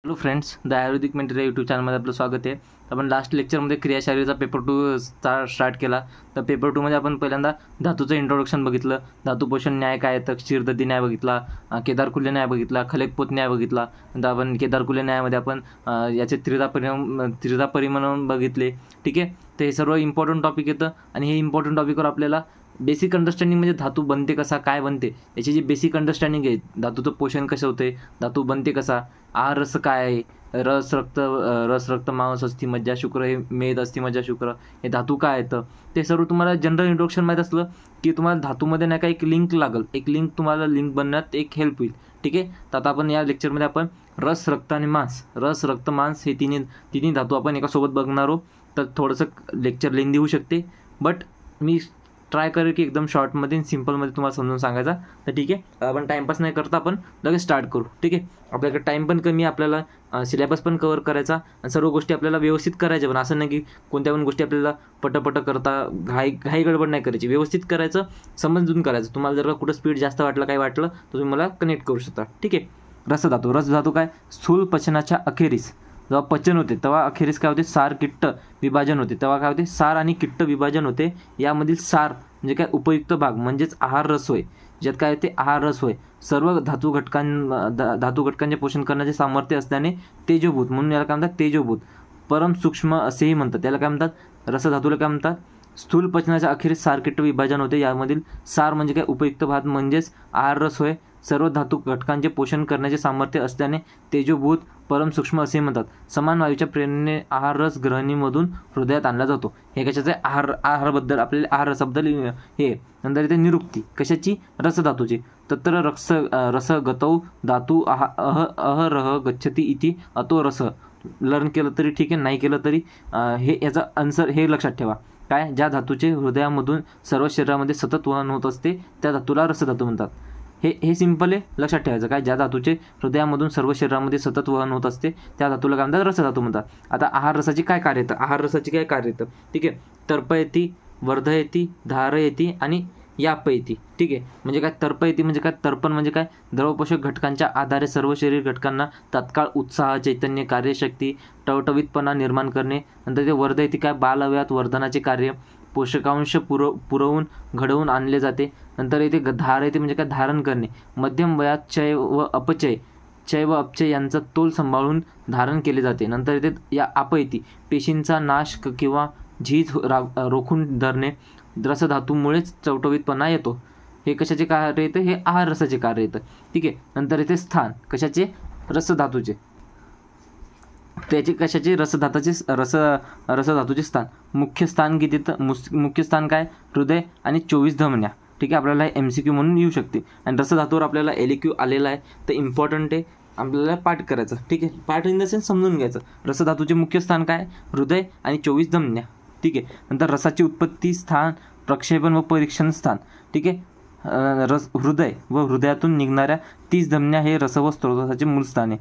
Hello friends, the Ayurvedic mentor या YouTube चॅनलमध्ये आपलं स्वागत आहे. आपण लास्ट लेक्चरमध्ये क्रियाशारीचा पेपर 2 स्टार्ट केला. तर पेपर 2मध्ये आपण पहिल्यांदा धातूचं इंट्रोडक्शन बघितलं, धातुपोषण न्याय काय येतं, क्षीरदधी न्याय बघितला, केदारकुल्य न्याय बघितला, खलेकपोत न्याय बघितला. नंतर आपण केदारकुल्य न्यायामध्ये आपण याचे त्रिधा परिमाण बघितले. ठीक आहे, तर हे सर्व इम्पॉर्टंट टॉपिक येतं आणि हे इम्पॉर्टंट टॉपिकवर आपल्याला बेसिक अंडरस्टँडिंग म्हणजे धातू बनते कसा, काय बनते याची जी बेसिक अंडरस्टँडिंग आहे, धातूचं पोषण कसं होते, धातू बनते कसा, आहार रस काय आहे, रस रक्त मांस अस्थि मज्जा शुक्र, हे मेद अस्थि मज्जा शुक्र, हे धातू काय येतं ते सर्व तुम्हाला जनरल इंट्रोडक्शन माहीत असलं की तुम्हाला धातूमध्ये नाही का एक लिंक लागल, एक लिंक तुम्हाला लिंक बनण्यात एक हेल्प होईल. ठीक आहे, तर आता आपण या लेक्चरमध्ये आपण रस रक्त आणि मांस, रस रक्त मांस हे तिन्ही धातू आपण एकासोबत बघणार आहोत. तर थोडंसं लेक्चर लेंदी होऊ शकते, बट मी ट्राय करेल की एकदम शॉर्टमध्ये सिम्पलमध्ये तुम्हाला समजून सांगायचा. तर ठीक आहे, आपण टाईमपास नाही करता आपण लगेच स्टार्ट करू. ठीक आहे, आपल्याकडे टाईम पण कमी आहे, आपल्याला सिलेबस पण कव्हर करायचा आणि सर्व गोष्टी आपल्याला व्यवस्थित करायच्या. पण असं नाही की कोणत्या पण गोष्टी आपल्याला पटपट करता घाई गडबड नाही करायची, व्यवस्थित करायचं, समजून करायचं. तुम्हाला जर का कुठं स्पीड जास्त वाटलं, काही वाटलं तर तुम्ही मला कनेक्ट करू शकता. ठीक आहे, रसधातू काय, स्थूल पचनाच्या अखेरीस जेव्हा पचन होते तेव्हा अखेरीस काय होते, सार किट्ट विभाजन होते. तेव्हा काय होते, सार आणि किट्ट विभाजन होते. यामधील सार म्हणजे काय, उपयुक्त भाग म्हणजेच आहार रस होय. ज्यात काय होते, आहार रस होय. सर्व धातू घटकांचे पोषण करण्याचे सामर्थ्य असल्याने तेजोभूत, म्हणून याला काय म्हणतात, तेजोभूत परम सूक्ष्म असेही म्हणतात. त्याला काय म्हणतात, रसधातूला काय म्हणतात, स्थूल पचनाच्या अखेरीस सार किट्ट विभाजन होते. यामधील सार म्हणजे काय, उपयुक्त भाग म्हणजेच आहार रस होय. सर्व धातू घटकांचे पोषण करण्याचे सामर्थ्य असल्याने तेजोभूत परम सूक्ष्म असे म्हणतात. समान वायूच्या प्रेरणेने आहार रस ग्रहणीमधून हृदयात आणला जातो. हे कशाचं आहे, आहाराबद्दल आपल्याला आहार रसाबद्दल हे. नंतर इथे निरुक्ती कशाची, रसधातूची. तत्र रस गतौ धातू अहरह गच्छती इति अतो रस. लर्न केलं तरी ठीक आहे, नाही केलं तरी हे याचा आन्सर हे लक्षात ठेवा. काय, ज्या धातूचे हृदयामधून सर्व शरीरामध्ये सतत वहन होत असते त्या धातूला रसधातू म्हणतात. हे सिंपल आहे, लक्षात ठेवायचं. काय, ज्या धातूचे हृदयामधून सर्व शरीरामध्ये सतत वहन होत असते त्या धातूला काय म्हणतात, रसधातू म्हणतात. आता आहार रसाची काय कार्य येतं, आहार रसाची काय कार्य येतं, ठीक आहे. तर्पयती, वर्धयती, धारयती आणि यापयती. ठीक आहे, म्हणजे काय, तर्पयती म्हणजे काय, तर्पण म्हणजे काय, द्रवपोषक घटकांच्या आधारे सर्व शरीर घटकांना तात्काळ उत्साह, चैतन्य, कार्यशक्ती, टवटवीतपणा निर्माण करणे. नंतर ते वर्धयती काय, बालवयात वर्धनाचे कार्य, पोषकांश पुरवून घडवून आणले जाते. नंतर येथे धारयती म्हणजे काय, धारण करणे, मध्यम वयात चय व अपचय यांचा तोल सांभाळून धारण केले जाते. नंतर येथे या आपयती, पेशींचा नाश किंवा झीज रोखून धरणे. रसधातूमुळेच चवटवीतपणा येतो. हे कशाचे कार्य येतं, हे आहार रसाचे कार्य येतं. ठीक आहे, नंतर येथे स्थान कशाचे, रसधातूचे. त्याचे कशाचे, रसधातूचे स्थान. मुख्य स्थान किती येतं, मुख्य स्थान काय, हृदय आणि 24 धमन्या. ठीक आहे, आपल्याला MCQ म्हणून येऊ शकते. आणि रसधातूवर आपल्याला LQ आलेला आहे, तर इम्पॉर्टंट आहे, आपल्याला पाठ करायचं. ठीक आहे, पाठ इन द सेन्स समजून घ्यायचं. रसधातूचे मुख्य स्थान काय, हृदय आणि 24 धमन्या. ठीक आहे, नंतर रसाची उत्पत्ती स्थान, प्रक्षेपण व परीक्षण स्थान. ठीक आहे, हृदय व हृदयातून निघणाऱ्या 30 धमन्या हे रस व स्त्रोताचे मूल स्थान आहे.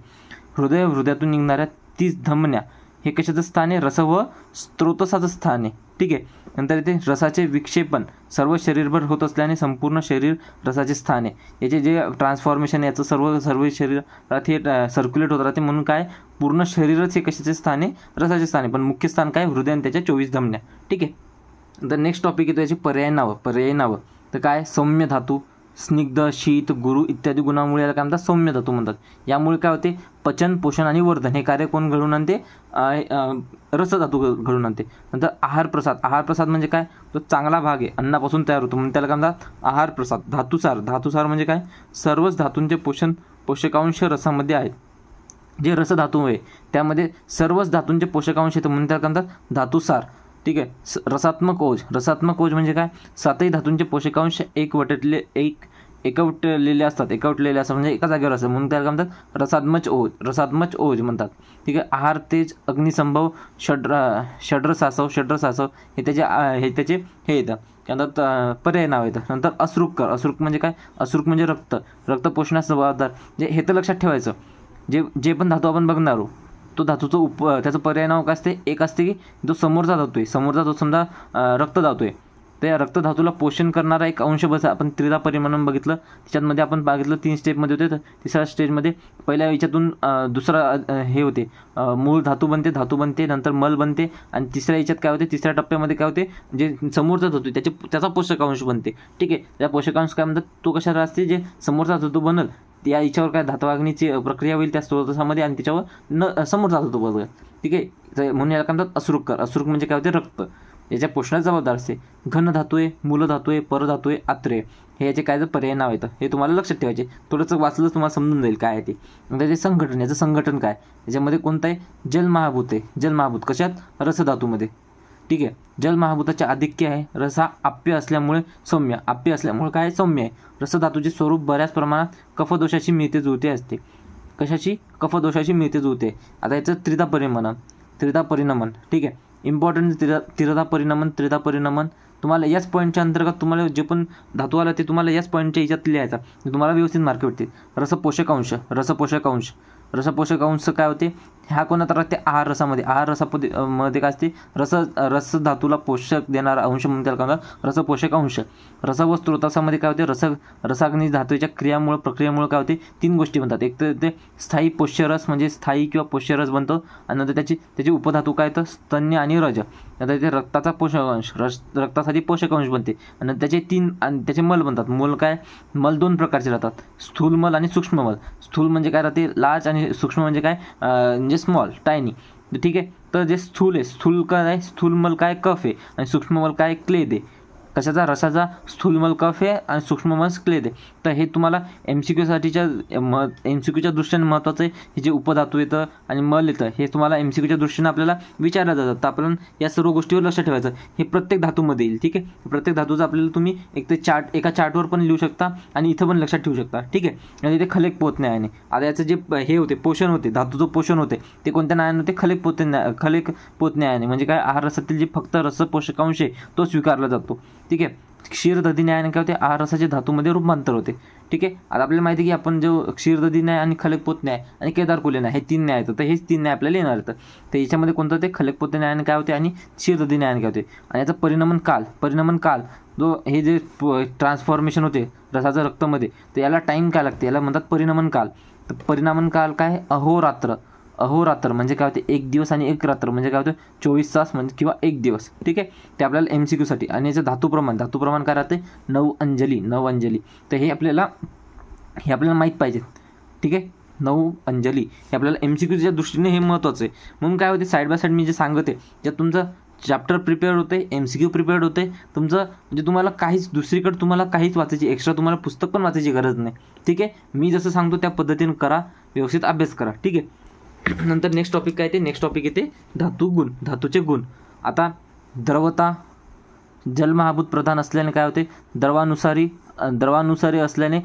हृदयातून निघणाऱ्या 30 धमन्या हे कशाचं स्थान आहे, रस व स्त्रोतसाचं स्थान आहे. ठीक आहे, नंतर इथे रसाचे विक्षेपण सर्व शरीरभर होत असल्याने संपूर्ण शरीर रसाचे स्थान आहे. याचे जे ट्रान्सफॉर्मेशन याचं सर्व शरीरात हे सर्क्युलेट होत राहते, म्हणून काय, पूर्ण शरीरच हे कशाचे स्थान आहे, रसाचे स्थान आहे. पण मुख्य स्थान काय, हृदय आणि त्याच्या 24 धमन्या. ठीक आहे, नंतर नेक्स्ट टॉपिक येतो याची पर्यायी नावं. तर काय, सौम्य धातू, स्निग्ध, शीत, गुरु इत्यादी गुणामुळे याला काय म्हणतात, सौम्य धातू म्हणतात. यामुळे काय होते, पचन, पोषण आणि वर्धन हे कार्य कोण घडवून आणते, रसधातू घडवून आणते. नंतर आहार प्रसाद म्हणजे काय, तो चांगला भाग आहे, अन्नापासून तयार होतो, म्हणून त्याला काय म्हणतात, आहार प्रसाद. धातुसार म्हणजे काय, सर्वच धातूंचे पोषकांश रसामध्ये आहेत. जे रसधातू आहे त्यामध्ये सर्वच धातूंचे पोषकांश येतं, म्हणून त्याला काय म्हणतात, धातुसार. ठीक आहे, रसात्मक ओज म्हणजे काय, 7ही धातूंचे पोषकांश एकवटलेले असतात म्हणजे एका जागेवर असतात, म्हणून त्याला काय म्हणतात, रसात्मक ओज म्हणतात. ठीक आहे, आहार तेज, अग्निसंभव, षड्रसासव हे त्याचे हे येतं, काय म्हणतात, पर्याय नाव येतं. नंतर अश्रुक म्हणजे काय, अश्रुक म्हणजे रक्त पोषणास जबाबदार. जे हे तर लक्षात ठेवायचं, जे पण धातू आपण बघणार आहोत तो धातूचं त्याचं पर्याय नाव काय असते, एक असते की जो समोरचा धातू आहे, समजा रक्त धातू आहे त्या रक्तधातूला पोषण करणारा एक अंश बस आपण त्रिधा परिमाण बघितलं. त्याच्यामध्ये आपण बघितलं 3 स्टेपमध्ये होते. तर तिसऱ्या स्टेजमध्ये पहिल्या याच्यातून दुसरा हे होते मूळ धातू बनते, नंतर मल बनते, आणि तिसऱ्या याच्यात काय होते, तिसऱ्या टप्प्यामध्ये काय होते, जे समोरचा धातू त्याचा पोषकांश बनते. ठीक आहे, त्या पोषकांश काय म्हणतात, तो कशाला असते, जे समोरचा धातू बनल या याच्यावर काय धातवाग्नीची प्रक्रिया होईल त्या स्त्रोतामध्ये, आणि त्याच्यावर समोरचा धातू बनल. ठीक आहे, तर म्हणून याला काय म्हणतात अश्रुकर. अश्रुक म्हणजे काय होते, रक्त. याच्या पोषणात जबाबदार असते. घन धातू आहे, मूल धातू आहे, परधातू आहे, आत्रेय, हे याचे काय पर्याय नाव येतं. हे तुम्हाला लक्षात ठेवायचे. थोडंसं वाचलं तुम्हाला समजून जाईल काय आहे ते. त्याचे संघटन, याचं संघटन काय, याच्यामध्ये कोणतं आहे, जलमहाभूत आहे. जलमहाभूत कशात, रसधातूमध्ये. ठीक आहे, जलमहाभूताचे आधिक्य आहे. रस हा आप्य असल्यामुळे सौम्य, आप्य असल्यामुळे काय सौम्य आहे. रसधातूचे स्वरूप बऱ्याच प्रमाणात कफदोषाची मिळते जुळते असते. कशाची, कफदोषाची मिळते जुळते. आता याचं त्रिधा परिणमन. ठीक आहे, इम्पॉर्टंट त्रिधा परिणमन तुम्हाला याच पॉईंटच्या अंतर्गत तुम्हाला जे पण धातू आला ते तुम्हाला याच पॉईंटच्या याच्यात लिहायचा, तुम्हाला व्यवस्थित मार्क भेटतील. रसपोषकांश काय होते, ह्या कोणात राहते, आहार रसामध्ये. आहार रसामध्ये काय असते, रस धातूला पोषक देणारा अंश म्हणून त्याला काय रसपोषकांश. रस व स्त्रोतासामध्ये काय होते, रसाग्नी धातूच्या प्रक्रियेमुळे काय होते, 3 गोष्टी बनतात. एक तर ते स्थायी पोष्यरस म्हणजे स्थायी किंवा पोष्यरस बनतो, आणि नंतर त्याची उपधातू काय तर स्तन्य आणि रज. नंतर ते रक्ताचा पोषकांश, रक्तासाठी पोषकांश बनते, आणि त्याचे 3 आणि त्याचे मल बनतात. मल 2 प्रकारचे राहतात, स्थूल मल आणि सूक्ष्म मल. स्थूल म्हणजे काय राहते, लार्ज, आणि सूक्ष्म म्हणजे काय म्हणजे स्मॉल, टायनी. ठीक आहे, तर जे स्थूल आहे, स्थूल मल काय कफ आहे, आणि सूक्ष्म मल काय क्लेद आहे. कशाचा, रसाचा. स्थूलमल कफ आहे आणि सूक्ष्ममल क्लेद आहे. तर हे तुम्हाला MCQच्या दृष्टीने महत्त्वाचं आहे. हे जे उपधातू येतं आणि मल येतं हे तुम्हाला MCQच्या दृष्टीने आपल्याला विचारलं जातं. तर आपण या सर्व गोष्टीवर लक्ष ठेवायचं. हे प्रत्येक धातूमध्ये येईल. ठीक आहे, प्रत्येक धातूचं आपल्याला तुम्ही एका चार्टवर पण लिहू शकता आणि इथं पण लक्षात ठेवू शकता. ठीक आहे, आणि इथे खलेक पोतन्यायाने. आता याचं जे हे होते पोषण होते, धातूचं पोषण होते ते कोणत्या न्यायाने होते, खलेक पोतन्यायाने. म्हणजे काय, आहार रसातील जे फक्त रस पोषकांश आहे तो स्वीकारला जातो. ठीक आहे, क्षीरदधी न्यायाने काय होते, आहार रसाचे धातूमध्ये रूपांतर होते. ठीक आहे, आता आपल्याला माहिती आहे की आपण जो क्षीरदधी न्याय आणि खलेकपोत न्याय आणि केदारकुले न्याय हे 3 न्याय येतं. तर हेच 3 न्याय आपल्याला येणार येतं. तर याच्यामध्ये कोणतं ते खलेकपोत न्यायाने काय होते आणि क्षीरदधी न्यायाने काय होते. आणि याचा परिणमन काल जो हे जे ट्रान्सफॉर्मेशन होते रसाचं रक्तामध्ये, तर याला टाईम काय लागते, याला म्हणतात परिणमन काल. तर परिणमन काल काय, अहोरात्र म्हणजे काय होते, 1 दिवस आणि 1 रात्र म्हणजे काय होतं 24 तास म्हणजे किंवा 1 दिवस. ठीक आहे, ते आपल्याला MCQसाठी. आणि याचं धातूप्रमाण काय राहते, 9 अंजली. तर हे आपल्याला माहीत पाहिजे. ठीक आहे, 9 अंजली हे आपल्याला MCQच्या दृष्टीने हे महत्त्वाचं आहे. म्हणून काय होते, साईड बाय साईड मी जे सांगते ज्यात तुमचं चॅप्टर प्रिपेअर होते, MCQ प्रिपेअर्ड होते तुमचं. म्हणजे तुम्हाला दुसरीकडे तुम्हाला काहीच वाचायची, एक्स्ट्रा तुम्हाला पुस्तक पण वाचायची गरज नाही. ठीक आहे, मी जसं सांगतो त्या पद्धतीने करा, व्यवस्थित अभ्यास करा. ठीक आहे, नंतर नेक्स्ट टॉपिक काय, नेक्स्ट टॉपिक येते धातूचे गुण. आता द्रवता, जलमहाभूत प्रधान असल्याने काय होते, द्रवानुसारी असल्याने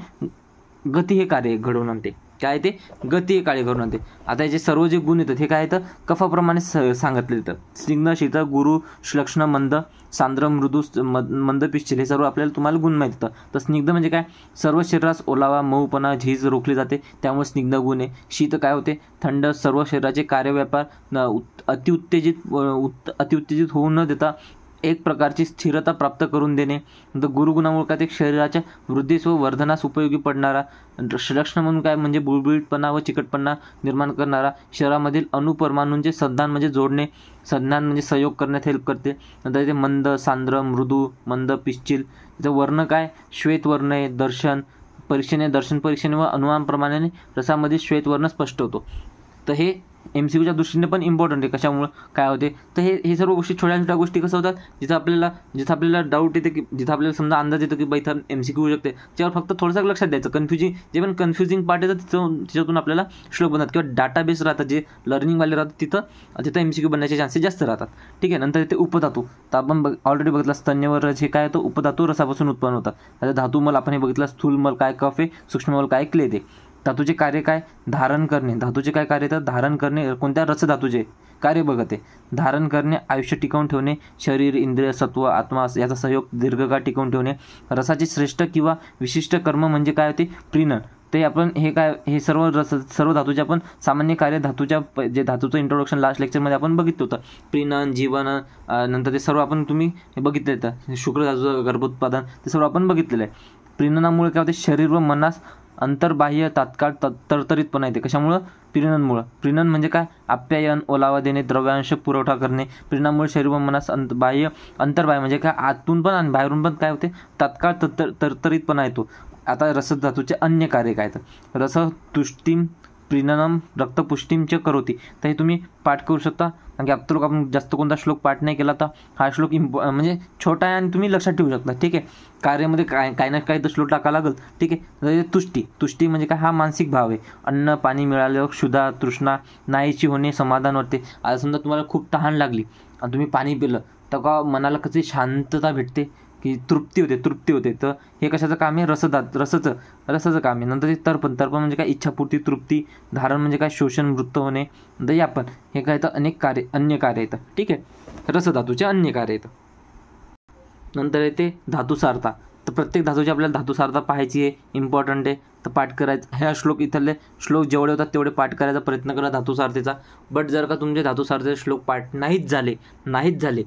गती हे कार्य घडवून आणते. काय ते, गती हे कार्य घडवून आणते. आता याचे सर्व जे गुण येतात हे काय येतं, कफाप्रमाणे सांगितले जातात. स्निग्ध, शीतळ, गुरु, श्लक्ष्ण, मंद, सांद्र, मृदू, मंद, पिश्चिल हे सर्व आपल्याला तुम्हाला गुण माहीत होतं. तर स्निग्ध म्हणजे काय, सर्व शरीरास ओलावा, मऊपणा, झीज रोखली जाते, त्यामुळे स्निग्ध गुण आहे. शीत काय होते, थंड, सर्व शरीराचे कार्यव्यापार अतिउत्तेजित होऊ न देता एक प्रकारची स्थिरता प्राप्त करून देणे. नंतर गुरुगुणामुळे काय, ते शरीराच्या वृद्धीस व वर्धनास उपयोगी पडणारा. श्लक्ष्ण म्हणून काय, म्हणजे बुळबुळीतपणा व चिकटपणा निर्माण करणारा. शरीरामधील अणुपरमाणूंचे संधान म्हणजे जोडणे, संधान म्हणजे सहयोग करण्यात हेल्प करते. नंतर ते मंद, सांद्र, मृदू, मंद, पिश्चिल. त्याचं वर्ण काय, श्वेत वर्ण आहे. दर्शन परीक्षेने व अनुमानप्रमाणे रसामध्ये श्वेत वर्ण स्पष्ट होतो. तर हे MCQच्या दृष्टीने पण इम्पॉर्टंट आहे. कशामुळं काय होते, तर हे सर्व गोष्टी छोट्या गोष्टी कसं होतात, जिथं आपल्याला डाऊट येते, की जिथं आपल्याला समजा अंदाज येतो की बाई इथं MCQ होऊ शकते, त्यावर फक्त थोडंसं लक्षात द्यायचं. जे पण कन्फ्युजिंग पार्ट येतं तिच्यातून आपल्याला श्लोक बनतात, किंवा डाटाबेस राहतात जे लर्निंगवाले राहतात तिथं MCQ बनण्याचे चान्सेस जास्त राहतात. ठीक आहे, नंतर येते उपधातू. तर आपण ऑलरेडी बघितलं, स्तन्यवर हे काय होतं, उपधातू रसापासून उत्पन्न होतात. आता धातूमल आपण हे बघितलं, स्थूलमल काय कफ आहे, सूक्ष्ममल काय क्लेद आहे. धातूचे कार्य काय, धारण करणे. धातूचे काय कार्य येतं, धारण करणे. कोणत्या रसधातूचे कार्य बघते, धारण करणे, आयुष्य टिकवून ठेवणे, शरीर, इंद्रिय, सत्व, आत्मा याचा सहयोग दीर्घकाळ टिकवून ठेवणे. रसाचे श्रेष्ठ किंवा विशिष्ट कर्म म्हणजे काय होते, प्रीणन. ते आपण हे सर्व धातूचे आपण सामान्य कार्य जे धातूचं इंट्रोडक्शन लास्ट लेक्चरमध्ये आपण बघितलं होतं. प्रीणन, जीवन, नंतर ते सर्व आपण तुम्ही बघितलं होतं. शुक्र धातूचं गर्भोत्पादन ते सर्व आपण बघितलेलं आहे. प्रीणनामुळे काय होते, शरीर व मनास अंतर्बाह्य तात्काळ तरतरीतपणा येते. कशामुळं? प्रीणनमुळं. प्रीणन म्हणजे काय? आप्यायन, ओलावा देणे, द्रव्यांश पुरवठा करणे. प्रीणनामुळे शरीर व मनास अंतर्बाह्य म्हणजे काय, आतून पण आणि बाहेरून पण काय होते, तात्काळ तरतरीतपणा येतो. आता रसधातूचे अन्य कार्य काय, तर रस तुष्टीम प्रीणनम रक्तपुष्टीम च करोती. तर हे तुम्ही पाठ करू शकता. कारण की आता लोक आपण जास्त कोणता श्लोक पाठ नाही केला, तर हा श्लोक म्हणजे छोटा आहे आणि तुम्ही लक्षात ठेवू शकता. ठीक आहे. कार्यामध्ये काही ना काही तर श्लोक टाका लागेल. ठीक आहे. तुष्टी म्हणजे काय, हा मानसिक भाव आहे. अन्न पाणी मिळाल्यावर क्षुधा तृष्णा नाहीची होणे, समाधान वाटते. आता समजा तुम्हाला खूप तहान लागली आणि तुम्ही पाणी पिलं तर का मनाला कशी शांतता भेटते, की तृप्ती होते. तर हे कशाचं काम आहे? रसाचं काम आहे. नंतर तर्पण म्हणजे काय, इच्छापूर्ती, तृप्ती. धारण म्हणजे काय, शोषण, मृत होणे. नंतर यापन हे काय, तर अन्य कार्य येतं. ठीक आहे. रसधातूचे अन्य कार्य येतं. नंतर येते धातुसारता. तर प्रत्येक धातूची आपल्याला धातुसारता पाहायची आहे, इम्पॉर्टंट आहे. तर पाठ करायचं. ह्या इथले श्लोक जेवढे होतात तेवढे पाठ करायचा प्रयत्न करा धातुसारतेचा. बट जर का तुमचे धातुसारतेचे श्लोक पाठ नाहीच झाले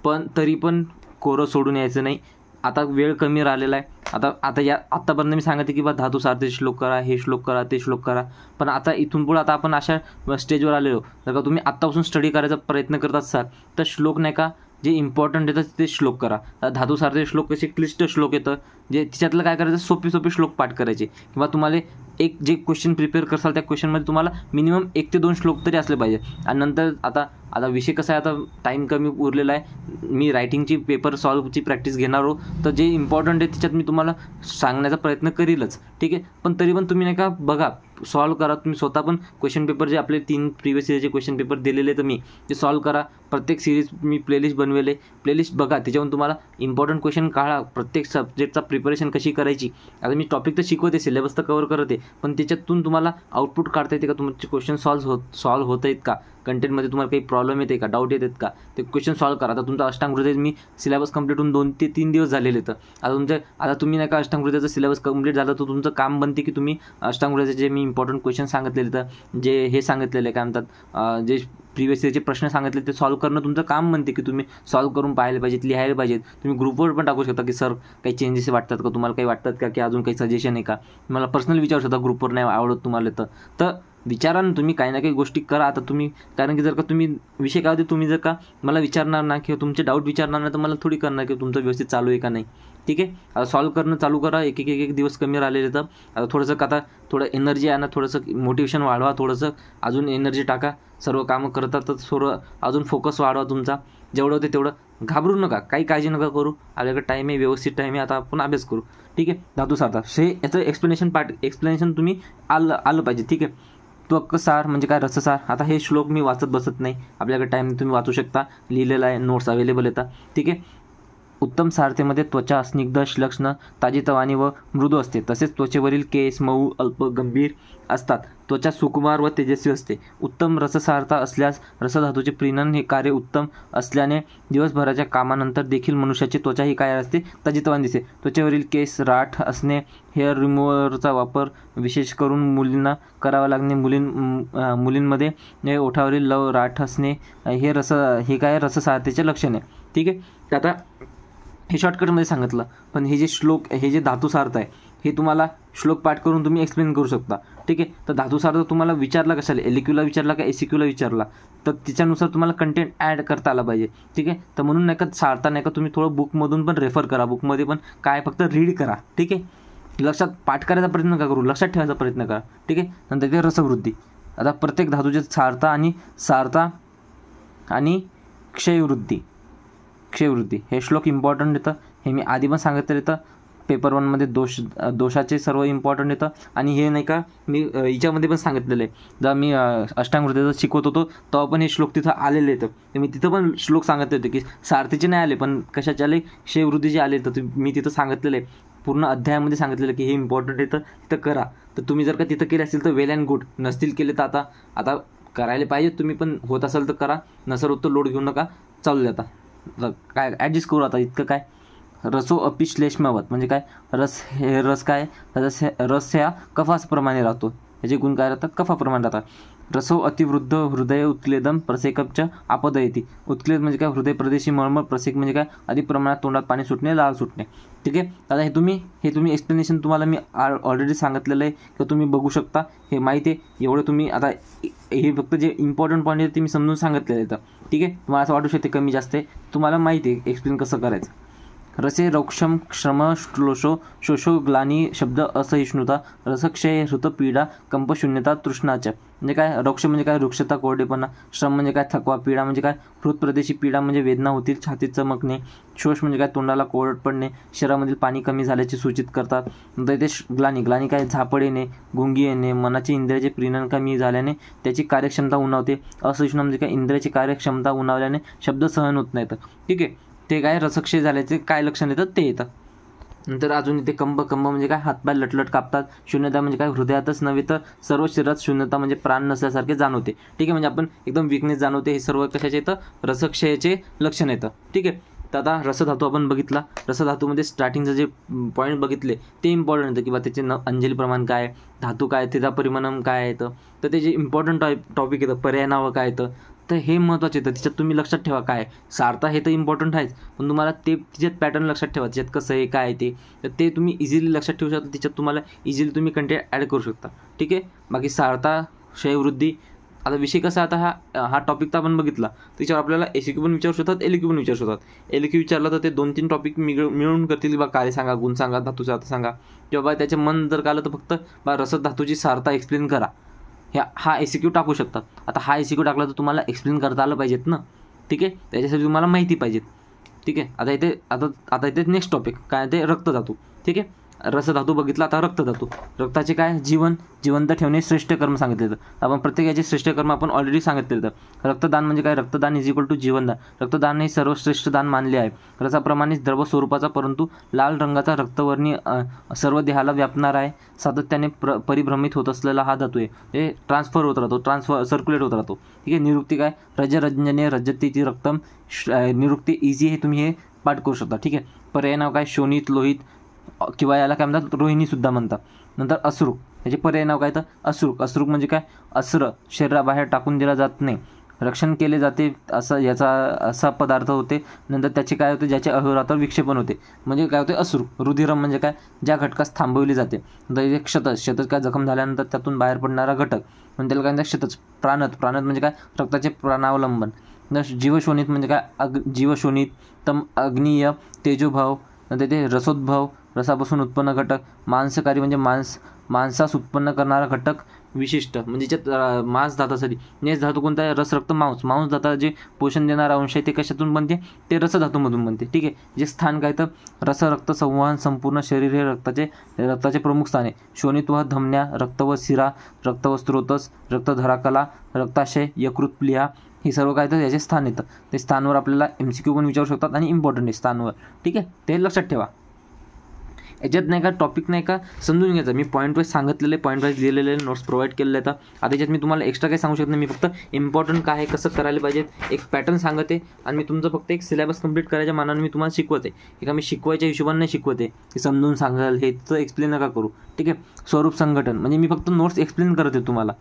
पण तरी पण कोरं सोडून यायचं नाही. आता वेळ कमी राहिलेला आहे. आतापर्यंत मी सांगते की बा धातुसारतेचे श्लोक करा, हे श्लोक करा, ते श्लोक करा. पण आता इथून पुढे आपण अशा स्टेजवर आलेलो, जर का तुम्ही आत्तापासून स्टडी करायचा प्रयत्न करत असाल तर श्लोक नाही का, जे इम्पॉर्टंट येतं ते श्लोक करा. धातुसारते श्लोक कसे क्लिष्ट श्लोक येतं, जे तिच्यातलं काय करायचं, सोपे श्लोक पाठ करायचे. किंवा तुम्हाला एक जे क्वेश्चन प्रिपेअर करसाल त्या क्वेश्चनमध्ये तुम्हाला मिनिमम 1 ते 2 श्लोक तरी असले पाहिजे. आणि नंतर आता विषय कसा आहे, आता टाईम कमी उरलेला आहे. मी रायटिंगची पेपर सॉल्वची प्रॅक्टिस घेणार हो, तर जे इम्पॉर्टंट आहे त्याच्यात मी तुम्हाला सांगण्याचा प्रयत्न करीलच. ठीक आहे. पण तरी पण तुम्ही नाही का बघा, सॉल्व करा. तुम्ही स्वतः पण क्वेश्चन पेपर जे आपले 3 प्रिव्हियस इयरचे क्वेश्चन पेपर दिलेले तर मी ते सॉल्व करा. प्रत्येक सिरीज मी प्लेलिस्ट बनवेले, प्लेलिस्ट बघा, त्याच्यावरून तुम्हाला इम्पॉर्टंट क्वेश्चन काढा. प्रत्येक सब्जेक्टचा प्रिपरेशन कशी करायची. आता मी टॉपिक तर शिकवते, सिलेबस तर कव्हर करते, पण त्याच्यातून तुम्हाला आउटपुट काढता येते का, तुमचे क्वेश्चन सॉल्व होत आहेत का, कंटेंटमध्ये तुम्हाला काही प्रॉब्लेम येते का, डाऊट येतात का, ते क्वेश्चन सॉल्व करा. आता तुमचा अष्टांग मी सिलेबस कंप्लीट होऊन 2 ते 3 दिवस झालेले. तर आता तुम्ही नाही का अष्टांग सिलेबस कंप्लीट झालं तर तुमचं काम बनते की तुम्ही अष्टांग जे मी इम्पॉर्टंट क्वेश्चन सांगितलेले, तर जे हे सांगितलेले काय म्हणतात, जे प्रिव्हियस इयरचे प्रश्न सांगितले ते सॉल्व करणं तुमचं काम बनते, की तुम्ही सॉल्व करून पाहायला पाहिजेत, लिहायला पाहिजेत. तुम्ही ग्रुपवर पण टाकू शकता की सर काही चेंजेस वाटतात का, तुम्हाला काही वाटतात का, की अजून काही सजेशन आहे का. मला पर्सनल विचारू शकता ग्रुपवर, नाही आवडत तुम्हाला तर विचारा ना तुम्ही, काही ना काही गोष्टी करा. आता तुम्ही, कारण की जर का तुम्ही विषय काय होते, तुम्ही जर का मला विचारणार ना किंवा तुमचे डाऊट विचारणार ना, तर मला थोडी करणार की तुमचं व्यवस्थित चालू आहे का नाही. ठीक आहे. आता सॉल्व करणं चालू करा. एक दिवस कमी राहिलेले तर आता थोडं एनर्जी आहे ना, थोडंसं मोटिवेशन वाढवा, थोडंसं अजून एनर्जी टाका. सर्व कामं करतात तर सर्व अजून फोकस वाढवा तुमचा. जेवढं होते तेवढं घाबरू नका, काही काळजी नका करू. आपल्याकडे टाईम आहे, व्यवस्थित टाईम आहे. आता आपण अभ्यास करू. ठीक आहे. धातुसारता याचं एक्सप्लेनेशन तुम्ही आलं पाहिजे. ठीक आहे. त्वकसार म्हणजे काय, रससार. आता हे श्लोक मी वाचत बसत नाही, आपल्याकडे टाईम तुम्ही वाचू शकता, लिहिलेला आहे, नोट्स अवेलेबल येतात. ठीक आहे. उत्तम सारथीमध्ये त्वचा स्निग्ध, श्लक्ष्ण, ताजीतवानी व मृदू असते. तसेच त्वचेवरील केस मऊ, अल्प, गंभीर असतात. त्वचा सुकुमार व तेजस्वी असते. उत्तम रससारता असल्यास रसधातूचे प्रीणन हे कार्य उत्तम असल्याने दिवसभराच्या कामानंतर देखील मनुष्याची त्वचा ही काय असते, ताजीतवानी दिसते. त्वचेवरील केस राठ असणे, हेअर रिमूव्हरचा वापर विशेष करून मुलींना करावा लागणे. मुलींमध्ये ओठावरील लव राठ असणे हे काय रससारतेचे लक्षण आहे. ठीक आहे. आता हे शॉर्टकटमध्ये सांगितलं, पण हे जे धातुसार्थ आहे हे तुम्हाला श्लोक पाठ करून तुम्ही एक्सप्लेन करू शकता. ठीक आहे. तर धातुसार्थ तुम्हाला विचारला कशाला, LQ विचारला का SQ विचारला, तर त्याच्यानुसार तुम्हाला कंटेंट ॲड करता आला पाहिजे. ठीक आहे. तर म्हणून नाही का सारता नाही का तुम्ही थोडं बुकमधून पण रेफर करा. बुकमध्ये पण काय फक्त रीड करा. ठीक आहे. लक्षात पाठ करायचा प्रयत्न नका करू, लक्षात ठेवायचा प्रयत्न करा. ठीक आहे. नंतर ते रसवृद्धी. आता प्रत्येक धातूचे सारता आणि क्षयवृद्धी हे श्लोक इम्पॉर्टंट येतं. हे मी आधी पण सांगितलं येतं. पेपर 1मध्ये दोषाचे सर्व इम्पॉर्टंट येतं. आणि हे नाही का मी हिच्यामध्ये पण सांगितलेलं आहे, जेव्हा मी अष्टांग हृदयाचं शिकवत होतो तेव्हा पण हे श्लोक तिथं आलेले येतं. तर मी तिथं पण श्लोक सांगितले होते की सारथीचे नाही आले, पण कशाचे आले, क्षयवृद्धीचे आले. तर मी तिथं सांगितलेलं आहे, पूर्ण अध्यायामध्ये सांगितलेलं की हे इम्पॉर्टंट येतं, तिथं करा. तर तुम्ही जर का तिथं केले असेल तर वेल अँड गुड, नसतील केले तर आता करायला पाहिजे तुम्ही, पण होत असेल तर करा, नसेल होत तर लोड घेऊ नका, चालू द्या. आता काय ॲडजस्ट करू, आता इतकं काय रसो अपि श्लेष्मवत म्हणजे काय, रस काय, रस ह्या कफाप्रमाणे राहतो, याचे गुण काय राहतात, कफाप्रमाणे राहतात. रसो अतिवृद्ध हृदय उत्क्लेदम प्रसेकपच आपदयती. उत्क्लेद म्हणजे काय, हृदय प्रदेशी मळमळ. प्रसेक म्हणजे काय, अधिक प्रमाणात तोंडात पाणी सुटणे, लाळ सुटणे. ठीक आहे. आता हे तुम्ही एक्सप्लेनेशन तुम्हाला मी ऑलरेडी सांगितलेलं आहे किंवा तुम्ही बघू शकता, हे माहिती आहे. एवढं तुम्ही आता हे फक्त जे इम्पॉर्टंट पॉईंट आहे ते मी समजून सांगितलेलं आहे. ठीक आहे. तुम्हाला असं वाटू शकते कमी जास्त आहे, तुम्हाला माहिती आहे एक्सप्लेन कसं करायचं. रसे रौक्षम श्रम श्लोषो शोषो ग्लानी शब्द असहिष्णुता रसक्षय हृत पीडा कंपशून्यता तृष्णाच्या. म्हणजे काय, रौक्ष म्हणजे काय, वृक्षता कोरडेपणा. श्रम म्हणजे काय, थकवा. पीडा म्हणजे काय, हृदप्रदेशी पीडा म्हणजे वेदना होतील, छातीत चमकणे. शोष म्हणजे काय, तोंडाला कोरड पडणे, शरीरामधील पाणी कमी झाल्याचे सूचित करतात. नंतर ते ग्लानी काय, झापड येणे, गुंगी येणे, मनाचे इंद्रियाचे प्रीणन कमी झाल्याने त्याची कार्यक्षमता उणावते. असहिष्णू म्हणजे काय, इंद्रियाची कार्यक्षमता उणावल्याने शब्द सहन होत नाहीत. ठीक आहे. ते काय, रसक्षय झाल्याचे काय लक्षण येतं ते येतं. नंतर अजून इथे कंब म्हणजे काय, हातपाय लटलट कापतात. शून्यता म्हणजे काय, हृदयातच नव्हे तर सर्व शरीरात शून्यता म्हणजे प्राण नसल्यासारखे जाणवते. ठीक आहे. म्हणजे आपण एकदम विकनेस जाणवते. हे सर्व कशाचे येतं, रसक्षयाचे लक्षण येतं. ठीक आहे. तर आता रसधातू आपण बघितला. रसधातूमध्ये स्टार्टिंगचं जे पॉईंट बघितले ते इम्पॉर्टंट होतं, किंवा त्याचे अंजली प्रमाण काय, धातू काय, त्याचा परिमाण काय येतं. तर ते जे इम्पॉर्टंट टॉपिक येतं, पर्याय नावं काय येतं, तर हे महत्त्वाचं येतं. त्याच्यात तुम्ही लक्षात ठेवा काय सार्था, हे तर इम्पॉर्टंट आहेच, पण तुम्हाला ते तिच्यात पॅटर्न लक्षात ठेवा, त्याच्यात कसं आहे काय आहे तर ते तुम्ही इझिली लक्षात ठेवू शकता. त्याच्यात तुम्हाला इझिली तुम्ही कंटेंट ॲड करू शकता. ठीक आहे. बाकी सार्था, क्षयवृद्धी, आता विषय कसा, आता हा टॉपिक तर आपण बघितला, त्याच्यावर आपल्याला SQ पण विचारू शकतात, LQ पण विचारू शकतात. LQ विचारलं तर ते 2-3 टॉपिक मिळून करतील. बा कार्य सांगा, गुण सांगा, धातूचा अर्थ सांगा, किंवा बा त्याचे मन जर कालं तर फक्त बा रसधातूची सार्था एक्सप्लेन करा, हा SQ टाकू शकतात. आता हा SQ टाकला तर तुम्हाला एक्सप्लेन करता आलं पाहिजेत ना. ठीक आहे. त्याच्यासाठी तुम्हाला माहिती पाहिजेत. ठीक आहे. आता इथे नेक्स्ट टॉपिक काय, ते रक्तधातू. ठीक आहे. रसधातू बघितला. आता रक्तधातू. रक्ताचे काय, जिवंत ठेवणे श्रेष्ठ कर्म सांगितले जातं. आपण प्रत्येकाचे श्रेष्ठ कर्म आपण ऑलरेडी सांगितले जातं. रक्तदान म्हणजे काय, रक्तदान इज इक्वल टू जीवनदान. रक्तदान हे सर्वश्रेष्ठ दान मानले आहे. रसाप्रमाणेच द्रव स्वरूपाचा परंतु लाल रंगाचा रक्तवर्णी सर्व देहाला व्यापणारा आहे. सातत्याने परिभ्रमित होत असलेला हा धातू आहे. हे ट्रान्सफर होत राहतो, सर्क्युलेट होत राहतो. ठीक आहे. निरुक्ती काय, रजरंजने रजती ती रक्तम. निरुक्ती इझी हे तुम्ही हे पाठ करू शकता. ठीक आहे. पर्याय नाव काय, शोणित, लोहित, किंवा याला काय म्हणतात, रोहिणी सुद्धा म्हणतात. नंतर अश्रूक, याचे पर्याय नाव काय तर अश्रूक म्हणजे काय, अस्त्र शरीराबाहेर टाकून दिला जात नाही, रक्षण केले जाते असं याचा असा पदार्थ होते. नंतर त्याचे काय होते, ज्याचे अहोरात्र विक्षेपण होते म्हणजे काय होते, अश्रू. रुधिरम म्हणजे काय, ज्या घटकास थांबवली जाते. नंतर क्षतज काय, जखम झाल्यानंतर त्यातून बाहेर पडणारा घटक म्हणजे त्याला काय म्हणतात, क्षतज. प्राणत म्हणजे काय, रक्ताचे प्राणावलंबन. जीवशोणित म्हणजे काय, जीवशोणित. तम अग्नीय तेजोभाव. नंतर ते रसोद्भव, रसापासून उत्पन्न घटक. मांसकारी म्हणजे मांसास उत्पन्न करणारा घटक विशिष्ट, म्हणजे ज्याच्यात मांस धातासाठी. नेस धातू कोणता आहे, रसरक्त मांस धाता जे पोषण देणारा अंश आहे ते कशातून बनते, ते रसधातूमधून बनते. ठीक आहे. जे स्थान काय तर रसरक्त संवहन, संपूर्ण शरीर हे रक्ताचे प्रमुख स्थान आहे. शोणित व धमन्या, रक्त व शिरा, रक्त व स्त्रोतस, रक्तधराकला, रक्ताशय, यकृत, प्लीहा, हे सर्व काय तर याचे स्थान येतं. ते स्थानवर आपल्याला MCQ पण विचारू शकतात आणि इम्पॉर्टंट आहे स्थानवर. ठीक आहे. ते लक्षात ठेवा. याच्यात नाही का टॉपिक नाही का समजून घ्यायचा. मी पॉईंट वाईज सांगितलेले, पॉईंट वाईज लिहिलेले नोट्स प्रोव्हाइड केलेले आहेत. आता याच्यात मी तुम्हाला एक्स्ट्रा काही सांगू शकत नाही. मी फक्त इम्पॉर्टंट काय आहे, कसं करायला पाहिजे, एक पॅटर्न सांगते आणि मी तुमचं फक्त एक सिलेबस कंप्लीट करायच्या मानाने मी तुम्हाला शिकवते. एका मी शिकवायच्या हिशोबाने नाही शिकवते की समजून सांगाल हे तर एक्सप्लेन नका करू. ठीक आहे. स्वरूप संघटन म्हणजे मी फक्त नोट्स एक्सप्लेन करते तुम्हाला.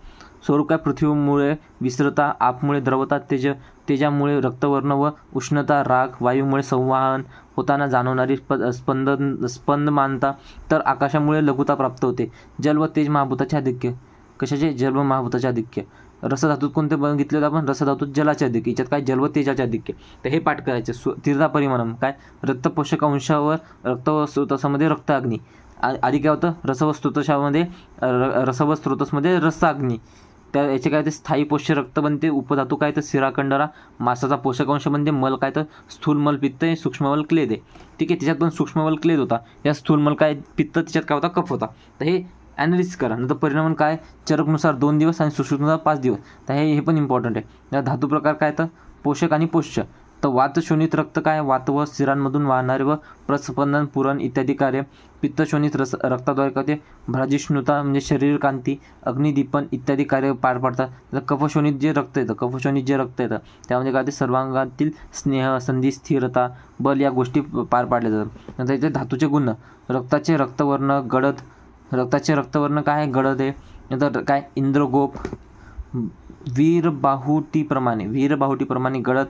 स्वरूप काय, पृथ्वीमुळे विस्त्रता, आपमुळे द्रवता, तेजामुळे रक्तवर्ण व उष्णता, राग, वायूमुळे संवाहन होताना जाणवणारी स्पंदमानता, तर आकाशामुळे लघुता प्राप्त होते. जल व तेज महाभूताचे आधिक्य. कशाचे, जल व महाभूताचे आधिक्य. रसधातूत कोणते बघितले होते आपण, रसधातूत जलाचे आधिक्य. याच्यात काय, जल व तेजाचे आधिक्य. तर हे पाठ करायचे. तीर्था परिमाणम काय, रक्तपोषक अंशावर रक्त व स्रोतसामध्ये रक्ताग्नी. आधी काय होतं, रसव स्रोतसमध्ये रसाग्नी. त्या याचे काय ते स्थायी पोष्य रक्त बनते. उपधातू काय तर शिराखंडरा. मासाचा पोषक अंश बनते. मल काय तर स्थूलमल पित्त आहे, सूक्ष्ममल क्लेद आहे. ठीक आहे. त्याच्यात पण सूक्ष्ममल क्लेद होता. या स्थूलमल काय पित्त, त्याच्यात काय होता, कफ होता. तर हे ॲनालिसिस करा. नंतर परिणाम काय, चरकनुसार 2 दिवस आणि सुश्रुतनुसार 5 दिवस. तर हे पण इम्पॉर्टंट आहे. धातू प्रकार काय तर पोषक आणि पोष्य. तर वातशोणित रक्त काय, वात व शिरांमधून वाहणारे व प्रस्पंदन, पुरण इत्यादी कार्य. पित्तशोणित रक्ताद्वारे करते भ्राजिष्णुता म्हणजे शरीर कांती, अग्निदीपन इत्यादी कार्य पार पाडतात. तर कफशोणित जे रक्त येतं त्यामध्ये काय ते सर्वांगातील स्नेह, संधी, स्थिरता, बल या गोष्टी पार पाडल्या जातात. नंतर इथे धातूचे गुण. रक्ताचे रक्तवर्ण गडद, रक्ताचे रक्तवर्ण काय गडद आहे. नंतर काय इंद्रगोप, वीरबाहुटीप्रमाणे गडद.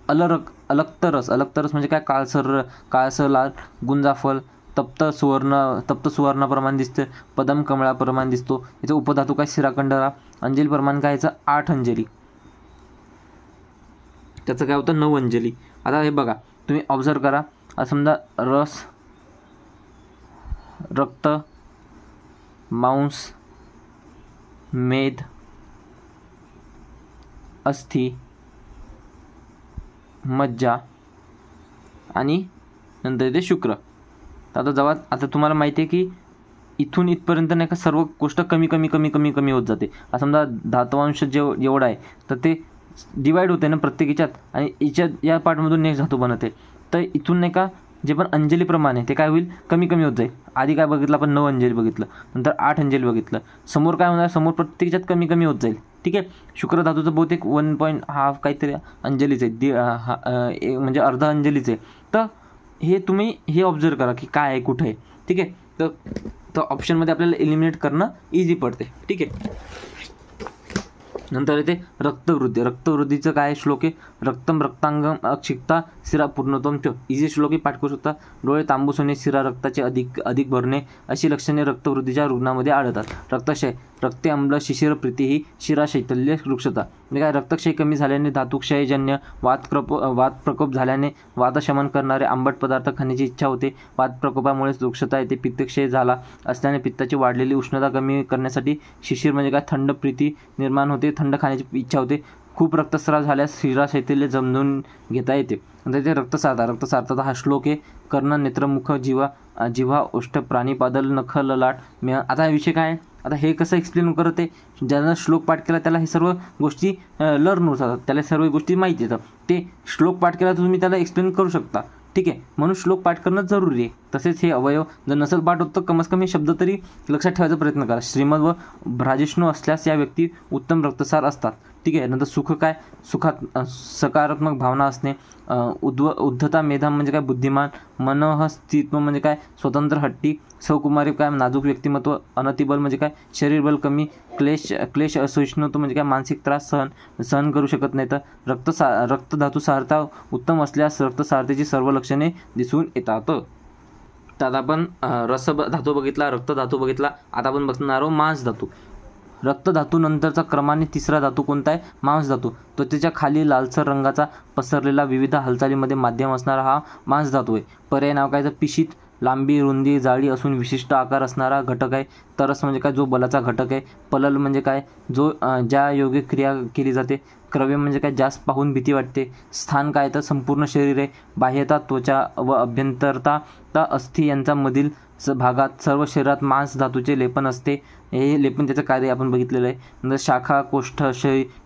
अलक्तरस म्हणजे काय काळसर लाल. गुंजाफल तप्त सुवर्णाप्रमाणे दिसतं. पदम कमळाप्रमाणे दिसतो. याचा उपधातू काय शिराखंडरा. अंजली प्रमाण काय याचं 8 अंजली, त्याचं काय होतं 9 अंजली. आता हे बघा तुम्ही ऑब्झर्व करा. समजा रस, रक्त, मांस, मेद, अस्थि, मज्जा आणि नंतर ते शुक्र. तर आता तुम्हाला माहिती आहे की इथून इथपर्यंत नाही का सर्व गोष्ट कमी होत जाते. आता समजा धातुवांश एवढा आहे तर ते डिवाईड होते ना प्रत्येक याच्यात, आणि या पार्टमधून नेक्स्ट धातू बनते. तर इथून नाही का जे पण अंजलीप्रमाणे ते काय होईल कमी होत जाईल. आधी काय बघितलं आपण 9 अंजली बघितलं, नंतर 8 अंजली बघितलं. समोर काय होणार, समोर प्रत्येक याच्यात कमी होत जाईल. ठीक आहे. शुक्र धातूचं बहुतेक 1.5 काहीतरी अंजलीच आहे, म्हणजे अर्धा अंजलीच आहे. तर हे तुम्ही हे ऑब्झर्व करा की काय आहे कुठं आहे. ठीक आहे. तर ऑप्शनमध्ये आपल्याला एलिमिनेट करणं इझी पडते. ठीक आहे. नंतर येते रक्तवृद्धीचं काय श्लोक आहे. रक्तम रक्तांगम अक्षिप्ता शिरा पूर्णत्वम च. इझी श्लोक आहे, पाठ करू शकता. डोळे तांबूस होणे, शिरा रक्ताचे अधिक भरणे अशी लक्षणे रक्तवृद्धीच्या रुग्णामध्ये आढळतात. रक्तक्षय, रक्ते अम्ल शिशिर प्रीती ही शिरा शैथल्य वृक्षता. म्हणजे काय रक्तक्षय कमी झाल्याने, धातुक्षयजन्य वात प्रकोप झाल्याने वातशमन करणारे आंबट पदार्थ खाण्याची इच्छा होते. वात प्रकोपामुळेच वृक्षता येते. पित्तक्षय झाला असल्याने पित्ताची वाढलेली उष्णता कमी करण्यासाठी शिशिर म्हणजे काय थंड प्रीती निर्माण होते, थंड खाण्याची इच्छा होते. खूप रक्तस्राव झाल्यास शिरा शैथिल्य जमवून घेता येते. नंतर ते रक्तसारता हा श्लोक आहे. कर्ण, नेत्र, मुख, जिव्हा, ओष्ठ, प्राणीपादल, नख, ललाट. आता हा विषय काय आहे, आता हे कसं एक्सप्लेन करते. ज्यानं श्लोक पाठ केला त्याला हे सर्व गोष्टी लर्न होतात, त्याला सर्व गोष्टी माहिती येतात. ते श्लोक पाठ केला तर तुम्ही त्याला एक्सप्लेन करू शकता. ठीक आहे. म्हणून श्लोक पाठ करणं जरुरी आहे. तसेच हे अवयव जर नसेल पाठ होत तर कमीत कमी शब्द तरी लक्षात ठेवायचा प्रयत्न करा. श्रीमद व भ्राजिष्णू असल्यास या व्यक्ती उत्तम रक्तसार असतात. ठीक आहे. नंतर सुख काय, सुखात सकारात्मक भावना असणे. उद्धता मेधा म्हणजे काय बुद्धिमान. मनः स्थित्व म्हणजे काय स्वतंत्र हट्टी. सौकुमारी काय नाजूक व्यक्तिमत्व. अनतिबल म्हणजे काय शरीरबल कमी. क्लेश असहिष्णुत्व म्हणजे काय मानसिक त्रास सहन करू शकत नाही. तर रक्तधातू सारता उत्तम असल्यास रक्तसारतेची सर्व लक्षणे दिसून येतात. तर आता आपण रस धातू बघितला, रक्त धातू बघितला. आता आपण बघणार आहोत मांस धातू. रक्त धातू नंतरचा क्रमाने तिसरा धातू कोणता आहे, मांस धातू. त्वचेच्या खाली लालसर रंगाचा पसरलेला विविध हालचालीमध्ये माध्यम असणारा हा मांस धातू आहे. पर्याय नाव काय तर पिशीत. लांबी, रुंदी, जाडी असून विशिष्ट आकार असणारा घटक आहे. तरस म्हणजे काय जो बलाचा घटक आहे. पलल म्हणजे काय जो ज्या योग्य क्रिया केली जाते. क्रव्य म्हणजे काय ज्यास पाहून भीती वाटते. स्थान काय तर संपूर्ण शरीर आहे. बाह्यता त्वचा व अभ्यंतरता अस्थि यांचा मधील भागात सर्व शरीरात मांस धातूचे लेपन असते. हे लेपन त्याचं कार्य आपण बघितलेलं आहे. नंतर शाखा, कोष्ठ,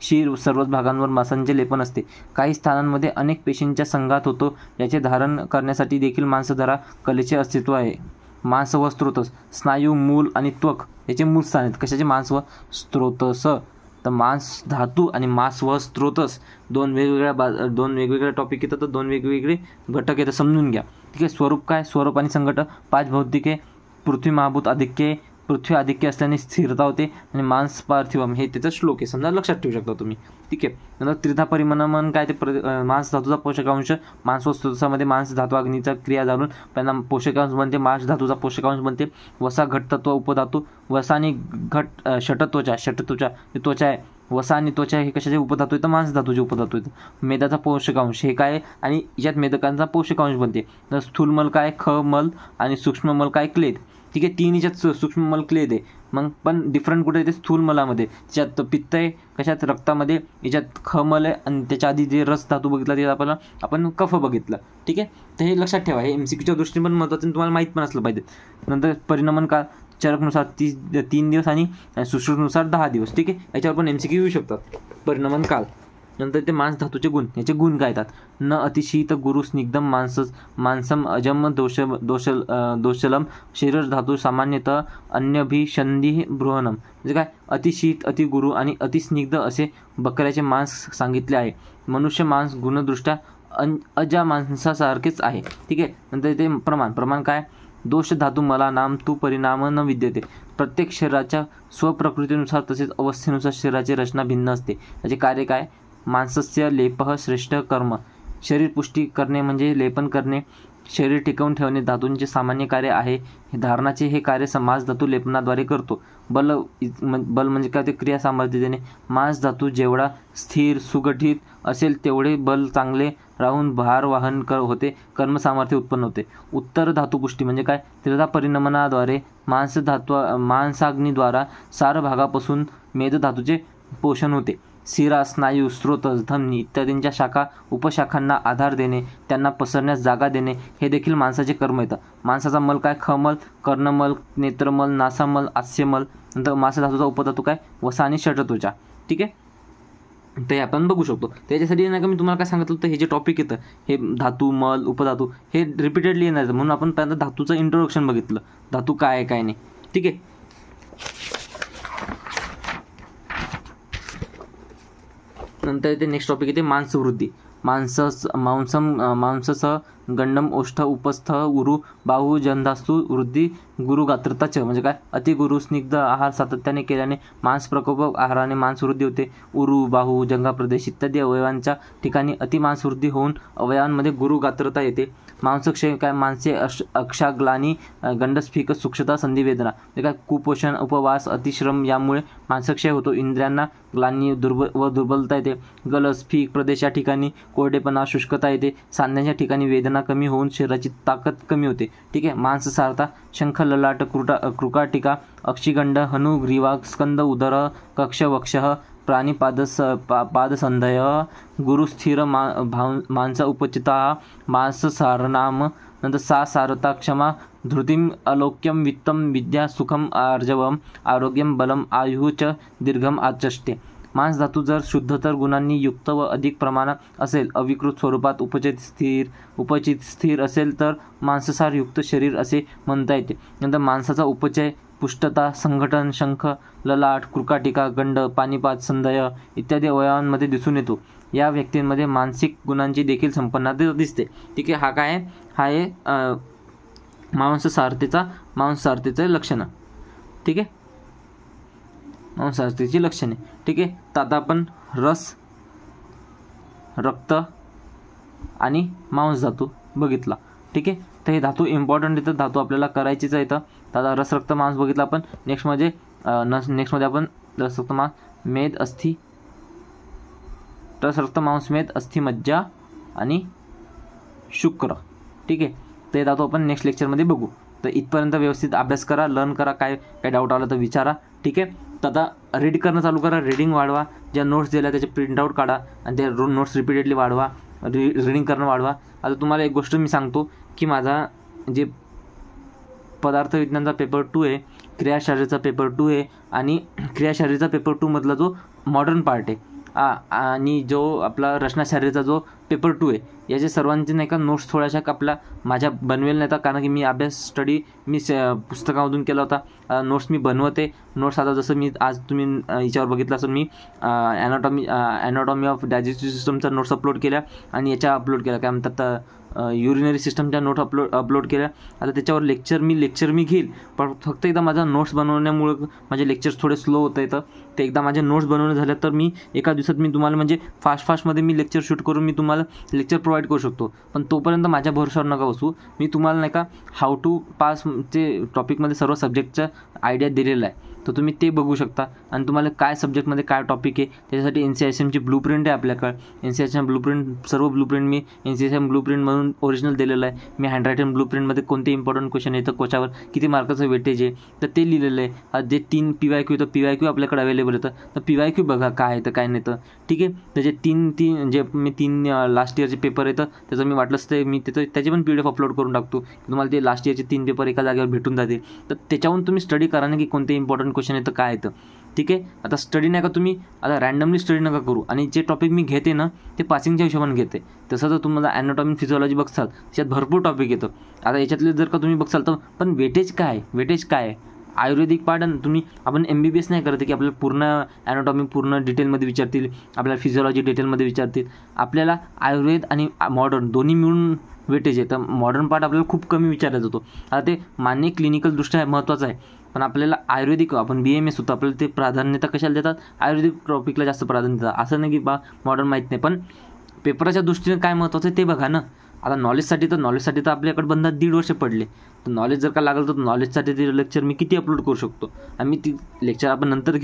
शीर सर्वच भागांवर मांसांचे लेपन असते. काही स्थानांमध्ये अनेक पेशींच्या संघात होतो. याचे धारण करण्यासाठी देखील मांसधारा कलेचे अस्तित्व आहे. मांस व स्त्रोतस, स्नायू, मूल आणि त्वक याचे मूळ स्थान आहेत. कशाचे, मांस व स्त्रोतस. तर मांस धातू आणि मांस व स्त्रोतस दोन वेगवेगळ्या टॉपिक येतात, तर दोन वेगवेगळे घटक येतात, समजून घ्या. ठीक आहे. स्वरूप काय, स्वरूप आणि संघटक. 5 भौतिके. पृथ्वी महाभूत आधिक्य, पृथ्वी आधिक्य असल्याने स्थिरता होते. आणि मांस पार्थिवम हे त्याचा श्लोक आहे, समजा लक्षात ठेवू शकता तुम्ही. ठीक आहे. नंतर त्रिधा परिमनमन काय ते मांस धातूचा पोषकांश. मांस व स्त्रोतसामध्ये मांस धातू अग्नीचा क्रिया जाणून त्यांना पोषकांश बनते. मांस धातूचा पोषकांश बनते. वसा घटतत्व उपधातू. वसा आणि घट षटत्वचा त्वचा आहे. वसा आणि त्वचा हे कशाचे उपधातू आहेत, मांस धातूचे उपधातू आहेत. मेदाचा पोषकांश हे काय, आणि याच्यात मेदकांचा पोषकांश बनते. तर स्थूलमल काय खमल आणि सूक्ष्ममल काय क्लेद. ठीक आहे. 3 याच्यात सूक्ष्ममल क्लेद आहे. मग पण डिफरंट कुठे येते, स्थूलमलामध्ये. त्याच्यात पित्त आहे, कशात रक्तामध्ये. याच्यात खमल आहे, आणि त्याच्या आधी जे रस धातू बघितला ते आपण कफ बघितला. ठीक आहे. तर हे लक्षात ठेवा, हे MCQच्या दृष्टीने पण महत्त्वाचं, तुम्हाला माहीत पण असलं पाहिजे. नंतर परिणमन काळ चरकनुसार 3 दिवस आणि सुश्रुतनुसार 10 दिवस. ठीक आहे. याच्यावर पण MCQ येऊ शकतात. परिणमन काळ नंतर ते मांस धातूचे गुण, याचे गुण काय येतात? न अतिशीत गुरु स्निग्धम मांसम अजम दोषलम शरीर धातू सामान्यतः अन्यभिषंधी बृहणम. म्हणजे काय? अतिशीत, अतिगुरु आणि अतिस्निग्ध असे बकऱ्याचे मांस सांगितले आहे. मनुष्य मांस गुणदृष्ट्या अजा मांसासारखेच आहे. ठीक आहे. नंतर ते प्रमाण काय? दोष धातू मला नाम तू परिणाम न विद्यते. प्रत्येक शरीराच्या स्वप्रकृतीनुसार तसेच अवस्थेनुसार शरीराची रचना भिन्न असते. याचे कार्य काय? मांसस्य लेपः श्रेष्ठ कर्म. शरीर पुष्टी करणे म्हणजे लेपन करणे, शरीर टिकवून ठेवणे धातूंचे सामान्य कार्य आहे. धारणाचे हे कार्य मांस धातू लेपनाद्वारे करतो. बल म्हणजे काय? ते क्रिया सामर्थ्य देणे. मांस धातू जेवढा स्थिर सुगठित असेल तेवढे बल चांगले राहून भार वाहन होते, कर्मसामर्थ्य उत्पन्न होते. उत्तर धातुपुष्टी म्हणजे काय? त्रिधा परिणमनाद्वारे मांसाग्नीद्वारा सार भागापासून मेदधातूचे पोषण होते. शिरा, स्नायू, स्रोतस, धमनी इत्यादींच्या शाखा उपशाखांना आधार देणे, त्यांना पसरण्यास जागा देणे हे देखील मांसाचे कर्म येतं. मांसाचा मल काय? खमल, कर्णमल, नेत्रमल, नासामल, आस्यमल. नंतर मांसधातूचा उपधातू काय? वसा आणि षटत्वचा. ठीक आहे. ते आपण बघू शकतो. त्याच्यासाठी नाही का मी तुम्हाला काय सांगितलं होतं, हे जे टॉपिक येतं हे धातू, मल, उपधातू हे रिपीटेडली येणार, म्हणून आपण पहिल्यांदा धातूचं इंट्रोडक्शन बघितलं, धातू काय आहे काय नाही. ठीक आहे. नंतर ते नेक्स्ट टॉपिक येते मांसवृद्धी. मांससह गंडम ओष्ठ उपस्थ उरु बाहू जंधास्तू वृद्धी गुरुगात्रता च. म्हणजे काय? अतिगुरु स्निग्ध आहार सातत्याने केल्याने मांस प्रकोप आहाराने मांसवृद्धी होते. उरु, बाहू, जंघा प्रदेश इत्यादी अवयवांच्या ठिकाणी अतिमांसवृद्धी होऊन अवयवांमध्ये गुरुगात्रता येते. मांसक्षय काय? मांसे अक्षाग्लानी गंडस्फिक सूक्ष्मता संधिवेदना. म्हणजे काय? कुपोषण, उपवास, अतिश्रम यामुळे मांसक्षय होतो. इंद्रियांना ग्लानी दुर्बलता येते. गलस, फीक प्रदेश या ठिकाणी कोरडेपणा, शुष्कता येते. सांध्याच्या ठिकाणी वेदना कमी होऊन शरीराची ताकद कमी होते. ठीक आहे. मांससारता शंख, ललाट, कृकाटिका, अक्षिगंड, हनु, ग्रीवा, स्कंद, उदर, कक्ष, वक्षः, प्राणी पादसंधय, गुरुस्थिर मांस उपचिता, मांससारनाम. नंतर सारता क्षमा धृतिम अलोक्यम वित्तम विद्या सुखम आर्जवम आरोग्यम बलम आयुः च दीर्घम आचष्टे. मांस धातू जर शुद्धतर गुणांनी युक्त व अधिक प्रमाणात असेल, अविकृत स्वरूपात उपचित स्थिर असेल तर मांससार युक्त शरीर असे म्हणता येते. नंतर मांसाचा उपचय पुष्टता, संघटन, शंख, ललाट, कृकाटिका, गंड, पानिपात, संधय इत्यादी अवयवांमध्ये दिसून येतो. या व्यक्तींमध्ये मानसिक गुणांची देखील संपन्नता दिसते. ठीक आहे. हा काय आहे? हा आहे मांसार्थेचं लक्षण. ठीक आहे. मांसार्थीची लक्षणे. ठीक आहे. तर आता आपण रस, रक्त आणि मांस धातू बघितला. ठीक आहे. तर हे धातू इम्पॉर्टंट येतं, धातू आपल्याला करायचीच आहे. तर आता रस, रक्त, मांस बघितला आपण. नेक्स्टमध्ये आपण रस, रक्त, मांस, मेद, अस्थि, रस, रक्त, मांस, मेद, अस्थि, मज्जा आणि शुक्र. ठीक आहे. ते धातू आपण नेक्स्ट लेक्चरमध्ये बघू. तर इथपर्यंत व्यवस्थित अभ्यास करा, लर्न करा. काय डाऊट आला तर विचारा. ठीक आहे. तर आता रीड करणं चालू करा, रीडिंग वाढवा. ज्या नोट्स दिल्या त्याचे प्रिंटआउट काढा आणि त्या नोट्स रिपीटेडली वाढवा. रीडिंग करणं वाढवा. आता तुम्हाला एक गोष्ट मी सांगतो की माझा जे पदार्थ विज्ञानचा पेपर 2 आहे, क्रियाशारीचा पेपर 2 आहे आणि क्रियाशारीचा पेपर 2 मधला जो मॉडर्न पार्ट आहे आणि जो आपला रचनाशारीचा जो पेपर 2 आहे, याचे सर्वांचे नाही का नोट्स थोड्याशा आपल्या माझ्या बनवेल नाही, कारण की मी अभ्यास स्टडी पुस्तकामधून केला होता. नोट्स मी बनवते. नोट्स आता जसं मी आज तुम्ही याच्यावर बघितलं असेल, मी ॲनाटॉमी ऑफ डायजेस्टिव्ह सिस्टमचा नोट्स अपलोड केल्या आणि याच्या अपलोड केल्या, काय म्हणतात युरिनरी सिस्टमच्या नोट अपलोड केल्या. आता त्याच्यावर लेक्चर मी घेईल, पण फक्त एकदा माझा नोट्स बनवण्यामुळं माझे लेक्चर्स थोडे स्लो होतं येतं. ते एकदा माझे नोट्स बनवणे झाले तर मी एका दिवसात मी तुम्हाला म्हणजे फास्टमध्ये मी लेक्चर शूट करून मी तुम्हाला लेक्चर प्रोव्हाइड करू शकतो. पण तोपर्यंत माझ्या भरोशावर नका बसू. मी तुम्हाला नाही का हाऊ टू पास चे टॉपिकमध्ये सर्व सब्जेक्टचा आयडिया दिलेला आहे, तर तुम्ही ते बघू शकता. आणि तुम्हाला काय सब्जेक्टमध्ये काय टॉपिक आहे त्याच्यासाठी NCSMची ब्लूप्रिंट आहे आपल्याकडे. NCSM ब्लूप्रिंट, सर्व ब्लूप्रिंट मी NCSM ब्लूप्रिंटमधून ओरिजिनल दिलेलं आहे. मी हँडरायटिंग ब्लूप्रिंटमध्ये कोणते इम्पॉर्टंट क्वेश्चन येतं, कोच्यावर किती मार्काचं वेटेज आहे, तर ते लिहिलेलं आहे. जे 3 PYQ तर PYQ आपल्याकडे अवेलेबल येतं, तर PYQ बघा काय येतं काय नाही. तर ठीक आहे. त्याचे 3 जे मी 3 लास्ट इयरचे पेपर येतं त्याचं मी वाटलंच ते मी त्याचे पण PDF अपलोड करून टाकतो. तुम्हाला ते लास्ट इयरचे 3 पेपर एका जागेवर भेटून जातील. तर त्याच्यावरून तुम्ही स्टडी करा ना की कोणते इम्पॉर्टंट क्वेश्चन येतं काय येतं. ठीक आहे. आता स्टडी नाही का तुम्ही आता रँडमली स्टडी नका करू, आणि जे टॉपिक मी घेते ना ते पासिंगच्या हिशोबाने घेते. तसं जर तुम्हाला ॲनाटॉमी फिजिओलॉजी बघसाल त्याच्यात भरपूर टॉपिक येतं. आता याच्यातले जर का तुम्ही बघसाल तर पण वेटेज काय आहे आयुर्वेदिक पार्ट. तुम्ही आपण MBBS नाही करत की आपल्याला पूर्ण ॲनाटॉमी पूर्ण डिटेलमध्ये विचारतील, आपल्याला फिजिओलॉजी डिटेलमध्ये विचारतील. आपल्याला आयुर्वेद आणि मॉडर्न दोन्ही मिळून वेटेज आहे. तर मॉडर्न पार्ट आपल्याला खूप कमी विचारला जातो. आता ते मान्य क्लिनिकलदृष्ट्या महत्त्वाचं आहे, पण आपल्याला आयुर्वेदिक आपण BMS होतं आपल्याला ते प्राधान्यता कशाला देतात, आयुर्वेदिक टॉपिकला जास्त प्राधान्य देतात. असं नाही की मॉडर्न माहीत नाही, पण पेपराच्या दृष्टीने काय महत्त्वाचं आहे ते बघा ना. आता नॉलेजसाठी तर आपल्याकडे बंदा 1.5 वर्ष पडले. तर नॉलेज जर का लागलं तर नॉलेजसाठी ते लेक्चर मी किती अपलोड करू शकतो, आणि ती लेक्चर आपण नंतर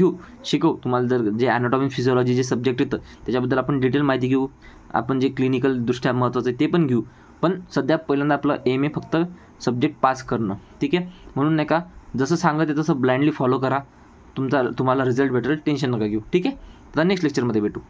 शिकवू. तुम्हाला जर जे ॲनाटॉमी फिजिओलॉजी जे सब्जेक्ट येतं त्याच्याबद्दल आपण डिटेल माहिती घेऊ. आपण जे क्लिनिकलदृष्ट्या महत्त्वाचं आहे ते पण घेऊ. पण सध्या पहिल्यांदा आपलं एम आहे फक्त सब्जेक्ट पास करणं, ठीक आहे. म्हणून नाही का जसं सांगत आहे तसं ब्लाइंडली फॉलो करा, तुम्हाला रिझल्ट भेटेल, टेन्शन नका घेऊ, ठीक आहे. तर नेक्स्ट लेक्चरमध्ये भेटू.